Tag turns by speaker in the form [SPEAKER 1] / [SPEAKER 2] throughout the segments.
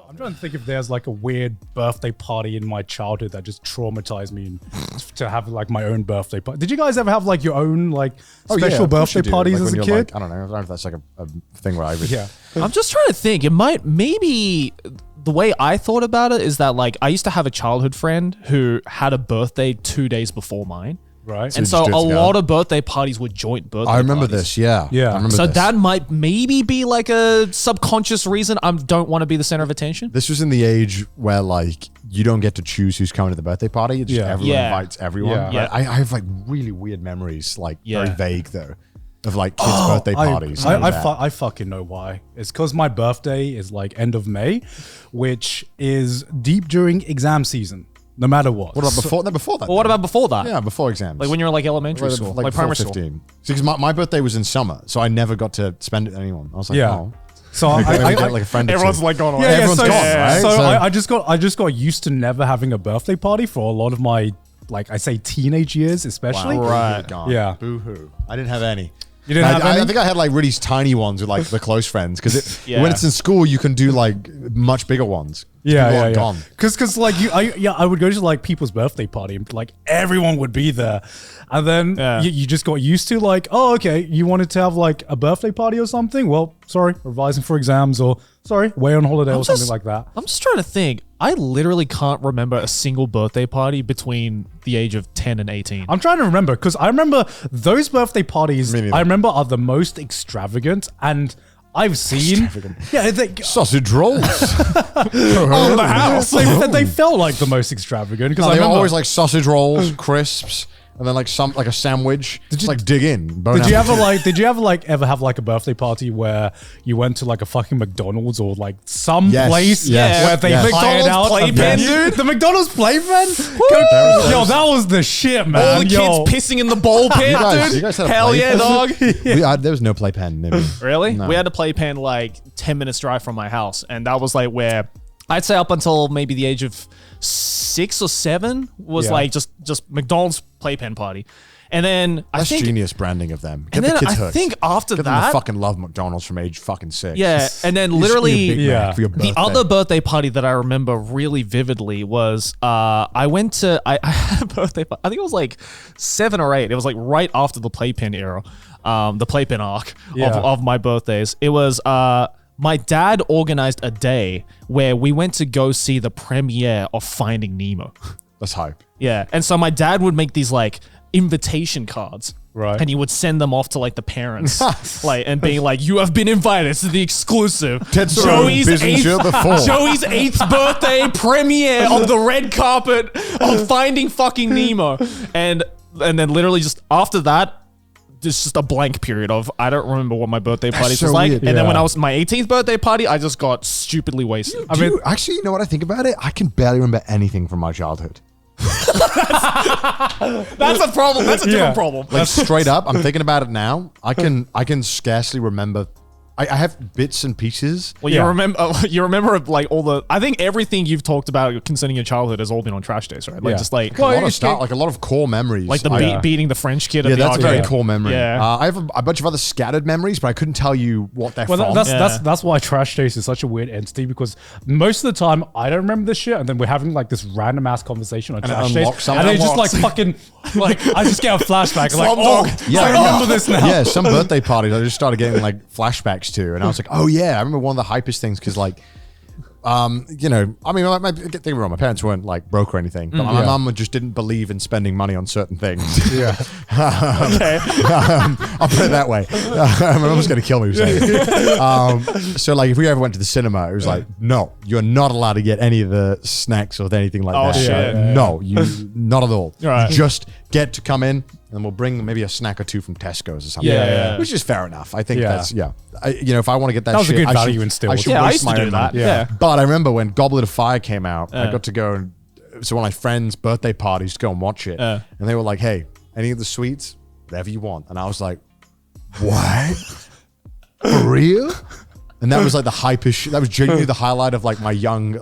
[SPEAKER 1] I'm trying to think if there's like a weird birthday party in my childhood that just traumatized me to have like my own birthday party. Did you guys ever have like your own like special birthday parties as a kid?
[SPEAKER 2] Like, I don't know if that's like a thing where I would.
[SPEAKER 1] Yeah.
[SPEAKER 3] I'm just trying to think. Maybe the way I thought about it is that like I used to have a childhood friend who had a birthday 2 days before mine.
[SPEAKER 1] Right.
[SPEAKER 3] And so a lot of birthday parties were joint birthday parties.
[SPEAKER 2] I remember this, yeah.
[SPEAKER 1] Yeah.
[SPEAKER 2] I remember
[SPEAKER 3] So
[SPEAKER 2] this.
[SPEAKER 3] that might maybe be like a subconscious reason I don't want to be the center of attention.
[SPEAKER 2] This was in the age where like you don't get to choose who's coming to the birthday party. It's just everyone invites everyone.
[SPEAKER 1] Yeah.
[SPEAKER 2] I have like really weird memories, like very vague though, of like kids' birthday parties.
[SPEAKER 1] I fucking know why. It's because my birthday is like end of May, which is deep during exam season. No matter what.
[SPEAKER 2] What about before? No, before that.
[SPEAKER 3] Well, what about before that?
[SPEAKER 2] Yeah, before exams.
[SPEAKER 3] Like when you were like elementary school, like primary school.
[SPEAKER 2] Because my birthday was in summer, so I never got to spend it with anyone. I was like, oh.
[SPEAKER 1] So
[SPEAKER 2] I get like a friend.
[SPEAKER 3] Everyone's like gone away.
[SPEAKER 1] Yeah,
[SPEAKER 2] everyone's gone, right?
[SPEAKER 1] So I just got used to never having a birthday party for a lot of my, like I say, teenage years, especially.
[SPEAKER 2] Wow,
[SPEAKER 3] Right.
[SPEAKER 2] gone.
[SPEAKER 1] Yeah.
[SPEAKER 2] Boo-hoo. I didn't have any.
[SPEAKER 1] You didn't have any?
[SPEAKER 2] I think I had like really tiny ones with like the close friends because when it's in school, you can do like much bigger ones.
[SPEAKER 1] Yeah.
[SPEAKER 2] Gone.
[SPEAKER 1] Because like I would go to like people's birthday party and like everyone would be there, and then you just got used to like, oh, okay, you wanted to have like a birthday party or something. Well, sorry, revising for exams, or sorry, away on holiday or something like that.
[SPEAKER 3] I'm just trying to think. I literally can't remember a single birthday party between the age of 10 and 18.
[SPEAKER 1] I'm trying to remember because I remember those birthday parties. I remember are the most extravagant and. I've seen,
[SPEAKER 2] sausage rolls
[SPEAKER 1] on the house. They felt like the most extravagant because
[SPEAKER 2] they were always like sausage rolls, crisps, and then like a sandwich. Did you like dig in?
[SPEAKER 1] Did you ever ever have like a birthday party where you went to like a fucking McDonald's or like some place where they hired out
[SPEAKER 3] playpen, dude?
[SPEAKER 1] The McDonald's playpen? Yo, that was the shit, man.
[SPEAKER 3] All the kids pissing in the ball pit, dude.
[SPEAKER 2] You guys had
[SPEAKER 3] Hell yeah, dog.
[SPEAKER 2] There was no playpen.
[SPEAKER 3] Really?
[SPEAKER 2] No.
[SPEAKER 3] We had a playpen like 10 minutes drive from my house, and that was like where I'd say up until maybe the age of 6 or 7 was like just McDonald's playpen party. And then
[SPEAKER 2] That's
[SPEAKER 3] I think
[SPEAKER 2] genius branding of them. Get
[SPEAKER 3] and
[SPEAKER 2] the
[SPEAKER 3] then
[SPEAKER 2] kids
[SPEAKER 3] I
[SPEAKER 2] hooked.
[SPEAKER 3] think after
[SPEAKER 2] Get them to
[SPEAKER 3] that,
[SPEAKER 2] fucking love McDonald's from age fucking 6.
[SPEAKER 3] yeah, and then
[SPEAKER 2] You should eat a
[SPEAKER 3] literally
[SPEAKER 2] Big Mac for your
[SPEAKER 3] the
[SPEAKER 2] birthday.
[SPEAKER 3] other birthday party that I remember really vividly was I went to I had a birthday party. I think it was like 7 or 8. It was like right after the playpen era, the playpen arc of my birthdays. It was my dad organized a day where we went to go see the premiere of Finding Nemo.
[SPEAKER 2] That's hype.
[SPEAKER 3] Yeah, and so my dad would make these like invitation cards.
[SPEAKER 1] Right.
[SPEAKER 3] And he would send them off to like the parents, like and being like, "You have been invited to the exclusive Joey's 8th birthday premiere of the red carpet of Finding fucking Nemo," and then literally just after that, there's just a blank period of I don't remember what my birthday party was like.
[SPEAKER 2] weird.
[SPEAKER 3] And then when I was my 18th birthday party, I just got stupidly wasted.
[SPEAKER 2] Actually, you know what I think about it? I can barely remember anything from my childhood.
[SPEAKER 3] That's a problem. That's a different problem.
[SPEAKER 2] Like straight up, I'm thinking about it now. I can scarcely remember. I have bits and pieces.
[SPEAKER 3] Well, you remember like all the. I think everything you've talked about concerning your childhood has all been on trash days, right? Like just like
[SPEAKER 2] a lot of stuff, like a lot of core memories,
[SPEAKER 3] like the beating the French kid.
[SPEAKER 2] Yeah,
[SPEAKER 3] at the
[SPEAKER 2] that's a
[SPEAKER 3] arcade.
[SPEAKER 2] very core memory.
[SPEAKER 3] Yeah,
[SPEAKER 2] I have a bunch of other scattered memories, but I couldn't tell you what they're from.
[SPEAKER 1] That's why trash days is such a weird entity because most of the time I don't remember this shit, and then we're having like this random ass conversation on trash days, and they just like fucking like I just get a flashback like I remember this now.
[SPEAKER 2] Yeah, some birthday parties I just started getting like flashbacks to, and I was like, oh yeah, I remember one of the hypest things because like. You know, I mean, get me wrong. My parents weren't like broke or anything, but my mum just didn't believe in spending money on certain things.
[SPEAKER 1] Yeah.
[SPEAKER 3] okay.
[SPEAKER 2] I'll put it that way. My mum was going to kill me. So like, if we ever went to the cinema, it was like, no, you're not allowed to get any of the snacks or anything like that.
[SPEAKER 3] Shit.
[SPEAKER 2] No, you not at all.
[SPEAKER 3] Right.
[SPEAKER 2] You just get to come in. And we'll bring maybe a snack or two from Tesco's or something.
[SPEAKER 3] Yeah.
[SPEAKER 2] Which is fair enough. I think that's, you know, if I want to get that
[SPEAKER 1] was
[SPEAKER 2] shit,
[SPEAKER 1] a good
[SPEAKER 2] I
[SPEAKER 1] value
[SPEAKER 2] should,
[SPEAKER 1] instilled.
[SPEAKER 2] I should
[SPEAKER 3] I
[SPEAKER 2] waste
[SPEAKER 3] used to
[SPEAKER 2] my
[SPEAKER 3] do
[SPEAKER 2] own
[SPEAKER 3] that.
[SPEAKER 2] money.
[SPEAKER 3] Yeah.
[SPEAKER 2] But I remember when Goblet of Fire came out, I got to go and, so one of my friends' birthday parties to go and watch it. And they were like, hey, any of the sweets, whatever you want. And I was like, what? For real? And that was like the hypest. That was genuinely the highlight of like my young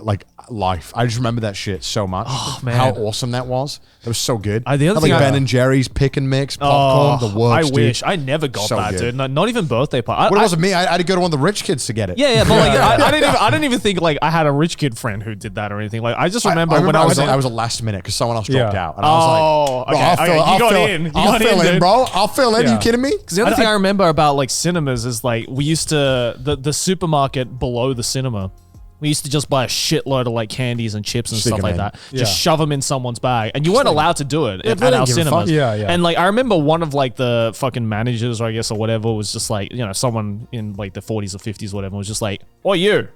[SPEAKER 2] life. I just remember that shit so much.
[SPEAKER 3] Oh, man.
[SPEAKER 2] How awesome that was. That was so good.
[SPEAKER 3] The other
[SPEAKER 2] Had,
[SPEAKER 3] thing
[SPEAKER 2] Ben and Jerry's pick and mix popcorn. The works.
[SPEAKER 3] I wish I never got
[SPEAKER 2] So
[SPEAKER 3] that,
[SPEAKER 2] good.
[SPEAKER 3] dude. Not even birthday party.
[SPEAKER 2] Well, it wasn't me. I had to go to one of the rich kids to get it.
[SPEAKER 3] Yeah, but like I didn't even think like I had a rich kid friend who did that or anything. Like I just remember, when I was
[SPEAKER 2] I was a last minute because someone else dropped
[SPEAKER 1] Yeah.
[SPEAKER 2] out, and I was like,
[SPEAKER 3] okay. You got in. You
[SPEAKER 2] I'll
[SPEAKER 3] got
[SPEAKER 2] fill in,
[SPEAKER 3] dude.
[SPEAKER 2] bro. I'll fill in.
[SPEAKER 1] Yeah.
[SPEAKER 2] You kidding me?
[SPEAKER 3] Because the other thing I remember about like cinemas is like we used to the supermarket below the cinema. We used to just buy a shitload of like candies and chips and
[SPEAKER 2] Stick
[SPEAKER 3] stuff
[SPEAKER 2] 'em
[SPEAKER 3] like
[SPEAKER 2] in.
[SPEAKER 3] that.
[SPEAKER 1] Yeah.
[SPEAKER 3] Just shove them in someone's bag, and you weren't allowed to do it at
[SPEAKER 2] they
[SPEAKER 3] our
[SPEAKER 2] didn't give a fuck.
[SPEAKER 3] cinemas.
[SPEAKER 1] Yeah, yeah.
[SPEAKER 3] And like I remember one of like the fucking managers, or I guess or whatever, was just like someone in like the 40s or 50s, or whatever, was just like, "Oh, you."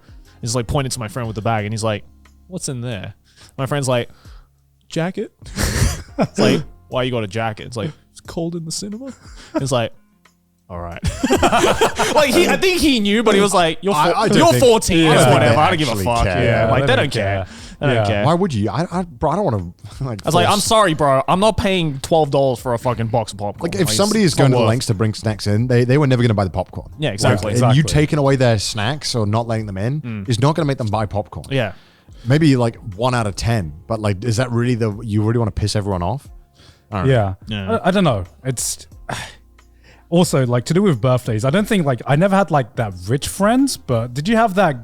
[SPEAKER 3] He's like pointing to my friend with the bag, and he's like, "What's in there?" My friend's like, "Jacket." It's like, "Why you got a jacket?" It's like, "It's cold in the cinema." It's like, all right. Like I think he knew, but he was like, "You're
[SPEAKER 2] I don't
[SPEAKER 3] you're
[SPEAKER 2] think-
[SPEAKER 3] 14.
[SPEAKER 2] I don't
[SPEAKER 3] It's
[SPEAKER 2] think
[SPEAKER 3] whatever.
[SPEAKER 2] they
[SPEAKER 3] I don't give a
[SPEAKER 2] actually
[SPEAKER 3] fuck."
[SPEAKER 2] care.
[SPEAKER 3] Yeah,
[SPEAKER 1] Yeah,
[SPEAKER 3] like
[SPEAKER 1] they
[SPEAKER 3] they
[SPEAKER 1] don't
[SPEAKER 3] don't care.
[SPEAKER 1] care.
[SPEAKER 3] They don't
[SPEAKER 1] Yeah.
[SPEAKER 3] care.
[SPEAKER 2] Why would you? Bro, I don't want to. Like,
[SPEAKER 3] I was like, "I'm sorry, bro. I'm not paying $12 for a fucking box of popcorn."
[SPEAKER 2] Like, if somebody is going to lengths to bring snacks in, they were never going to buy the popcorn.
[SPEAKER 3] Yeah, exactly.
[SPEAKER 2] And you
[SPEAKER 1] Exactly.
[SPEAKER 2] taking away their snacks or not letting them in is not going to make them buy popcorn.
[SPEAKER 3] Yeah.
[SPEAKER 2] Maybe like 1 out of 10. But like, is that really you really want to piss everyone off?
[SPEAKER 1] Yeah.
[SPEAKER 3] Yeah.
[SPEAKER 1] I don't know. It's also like to do with birthdays. I don't think like I never had like that rich friends, but did you have that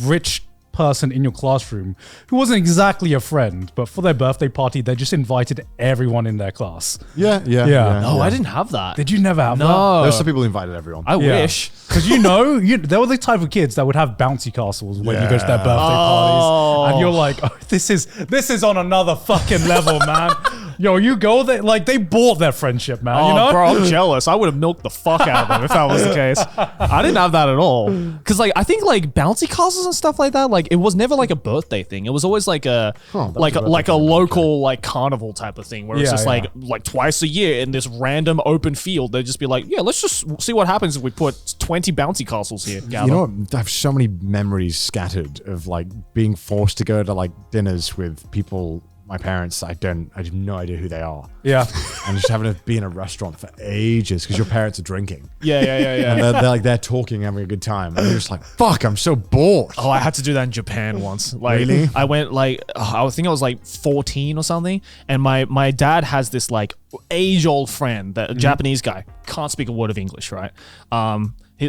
[SPEAKER 1] rich person in your classroom who wasn't exactly a friend, but for their birthday party, they just invited everyone in their class?
[SPEAKER 2] Yeah.
[SPEAKER 3] No, I didn't have that.
[SPEAKER 1] Did you never have that?
[SPEAKER 3] No.
[SPEAKER 2] There's some people who invited everyone.
[SPEAKER 3] I
[SPEAKER 1] Yeah.
[SPEAKER 3] wish.
[SPEAKER 1] Because they were the type of kids that would have bouncy castles when you go to their birthday
[SPEAKER 3] Oh.
[SPEAKER 1] parties, and you're like, "Oh, this is on another fucking level, man." Yo, you go there, like they bought their friendship, man.
[SPEAKER 3] Oh,
[SPEAKER 1] you know,
[SPEAKER 3] bro, I'm jealous. I would have milked the fuck out of them if that was the case. I didn't have that at all. Because, like, I think, like, bouncy castles and stuff like that, like, it was never, like, a birthday thing. It was always, like, a local, like, carnival type of thing where it's
[SPEAKER 1] Yeah,
[SPEAKER 3] just,
[SPEAKER 1] yeah.
[SPEAKER 3] like, twice a year in this random open field, they'd just be like, yeah, let's just see what happens if we put 20 bouncy castles here.
[SPEAKER 2] You know what? I have so many memories scattered of like being forced to go to like dinners with people, my parents. I have no idea who they are.
[SPEAKER 1] yeah.
[SPEAKER 2] And just having to be in a restaurant for ages because your parents are drinking.
[SPEAKER 3] Yeah.
[SPEAKER 2] And they're talking, having a good time. And you're just like, fuck, I'm so bored.
[SPEAKER 3] Oh, I had to do that in Japan once. Like,
[SPEAKER 2] Really?
[SPEAKER 3] I went like, I think I was like 14 or something, and my dad has this like age-old friend, that a Japanese guy, can't speak a word of English, right?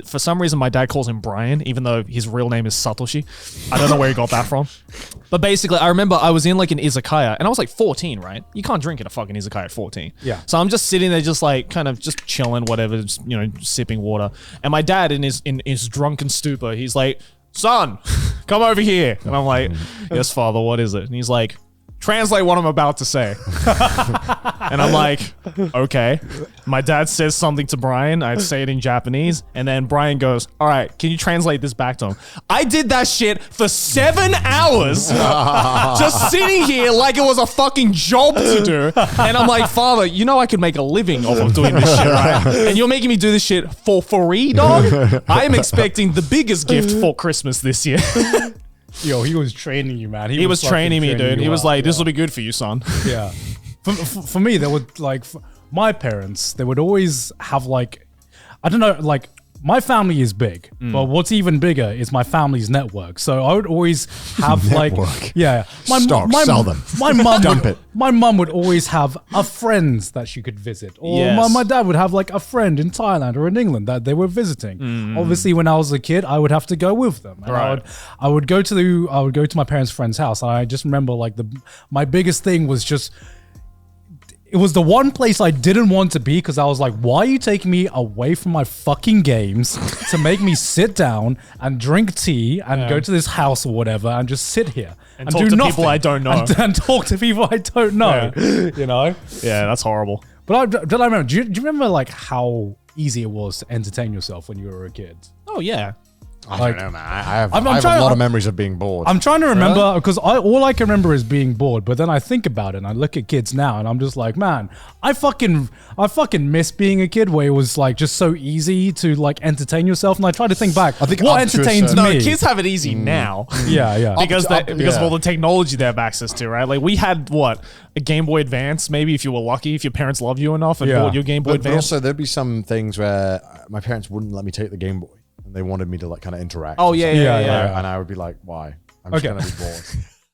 [SPEAKER 3] For some reason, my dad calls him Brian, even though his real name is Satoshi. I don't know where he got that from. But basically, I remember I was in like an izakaya, and I was like 14, right? You can't drink in a fucking izakaya at 14.
[SPEAKER 1] Yeah.
[SPEAKER 3] So I'm just sitting there, just like kind of just chilling, whatever, just, sipping water. And my dad, in his drunken stupor, he's like, "Son, come over here." And I'm like, "Yes, father, what is it?" And he's like, "Translate what I'm about to say." And I'm like, "Okay." My dad says something to Brian. I'd say it in Japanese. And then Brian goes, "All right, can you translate this back to him?" I did that shit for 7 hours, just sitting here like it was a fucking job to do. And I'm like, "Father, you know I could make a living off of doing this shit, right? And you're making me do this shit for free, dog? I am expecting the biggest gift for Christmas this year."
[SPEAKER 1] Yo, he was training you, man.
[SPEAKER 3] He was
[SPEAKER 1] fucking
[SPEAKER 3] training me, dude.
[SPEAKER 1] you
[SPEAKER 3] He was
[SPEAKER 1] up,
[SPEAKER 3] like, "This
[SPEAKER 1] yeah.
[SPEAKER 3] will be good for you, son."
[SPEAKER 1] Yeah. For me, they would like my parents. They would always have like, I don't know, like my family is big, but what's even bigger is my family's network. So I would always have like,
[SPEAKER 2] Network.
[SPEAKER 1] yeah,
[SPEAKER 2] Stock, sell them.
[SPEAKER 1] My mum,
[SPEAKER 2] Dump it.
[SPEAKER 1] My mum would always have a friend that she could visit, or
[SPEAKER 3] Yes.
[SPEAKER 1] my dad would have like a friend in Thailand or in England that they were visiting. Obviously, when I was a kid, I would have to go with them. And
[SPEAKER 3] Right.
[SPEAKER 1] I would go to my parents' friend's house. And I just remember like my biggest thing was just. It was the one place I didn't want to be because I was like, why are you taking me away from my fucking games to make me sit down and drink tea and go to this house or whatever and just sit here and
[SPEAKER 3] talk
[SPEAKER 1] do
[SPEAKER 3] to
[SPEAKER 1] nothing
[SPEAKER 3] people I don't know.
[SPEAKER 1] and talk to people I don't know, you know?
[SPEAKER 3] Yeah, that's horrible.
[SPEAKER 1] But I remember, do you remember like how easy it was to entertain yourself when you were a kid?
[SPEAKER 3] Oh, yeah.
[SPEAKER 2] I
[SPEAKER 1] Like-
[SPEAKER 2] don't know, man. I have
[SPEAKER 1] I'm
[SPEAKER 2] a
[SPEAKER 1] trying-
[SPEAKER 2] lot of memories of being bored.
[SPEAKER 1] I'm trying to remember because all I can remember is being bored. But then I think about it and I look at kids now and I'm just like, man, I fucking miss being a kid where it was like just so easy to like entertain yourself. And I try to think back.
[SPEAKER 2] I think
[SPEAKER 1] what
[SPEAKER 2] up to a
[SPEAKER 1] entertains
[SPEAKER 2] certain-
[SPEAKER 1] me?
[SPEAKER 3] No, kids have it easy now.
[SPEAKER 1] Yeah.
[SPEAKER 3] Because
[SPEAKER 2] up-
[SPEAKER 3] because of
[SPEAKER 2] yeah.
[SPEAKER 3] all the technology they have access to, right? Like we had a Game Boy Advance, maybe if you were lucky, if your parents loved you enough and
[SPEAKER 1] Yeah.
[SPEAKER 3] bought your Game Boy
[SPEAKER 2] But
[SPEAKER 3] Advance.
[SPEAKER 2] also, there'd be some things where my parents wouldn't let me take the Game Boy. and they wanted me to like kind of interact.
[SPEAKER 3] Oh yeah, yeah, yeah.
[SPEAKER 1] Yeah.
[SPEAKER 2] And I would be like, why? I'm just
[SPEAKER 1] Okay.
[SPEAKER 2] gonna be bored.